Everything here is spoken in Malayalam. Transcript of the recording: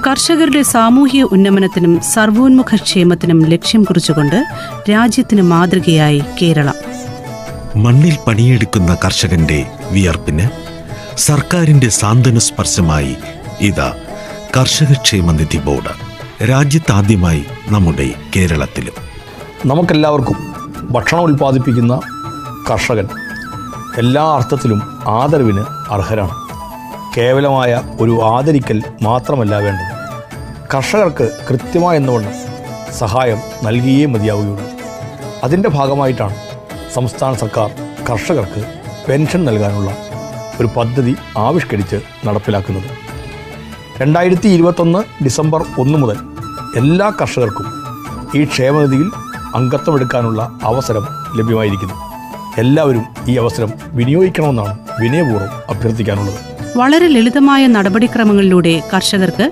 കർഷകരുടെ സാമൂഹിക ഉന്നമനത്തിനും സർവോന്മുഖ ക്ഷേമത്തിനും ലക്ഷ്യം കുറിച്ചുകൊണ്ട് രാജ്യത്തിന് മാതൃകയായി കേരളം. മണ്ണിൽ പണിയെടുക്കുന്ന കർഷകന്റെ വിയർപ്പിന് സർക്കാരിന്റെ സാന്ത്വന സ്പർശമായി ഇതാ കർഷകക്ഷേമനിധി ബോർഡ്. രാജ്യത്താദ്യമായി നമ്മുടെ കേരളത്തിലും. നമുക്കെല്ലാവർക്കും ഭക്ഷണം ഉൽപ്പാദിപ്പിക്കുന്ന കർഷകൻ എല്ലാ അർത്ഥത്തിലും ആദരവിന് അർഹരാണ്. കേവലമായ ഒരു ആദരിക്കൽ മാത്രമല്ല വേണ്ടത്, കർഷകർക്ക് കൃത്യമായെന്നവണ്ണം സഹായം നൽകിയേ മതിയാവുകയുള്ളൂ. അതിൻ്റെ ഭാഗമായിട്ടാണ് സംസ്ഥാന സർക്കാർ കർഷകർക്ക് പെൻഷൻ നൽകാനുള്ള ഒരു പദ്ധതി ആവിഷ്കരിച്ച് നടപ്പിലാക്കുന്നത്. 2021 ഡിസംബർ 1 മുതൽ എല്ലാ കർഷകർക്കും ഈ ക്ഷേമനിധിയിൽ അംഗത്വമെടുക്കാനുള്ള അവസരം ലഭ്യമായിരിക്കുന്നു. എല്ലാവരും ഈ അവസരം വിനിയോഗിക്കണമെന്നാണ് വിനയപൂർവ്വം അഭ്യർത്ഥിക്കാനുള്ളത്. വളരെ ലളിതമായ നടപടിക്രമങ്ങളിലൂടെ കർഷകർക്ക്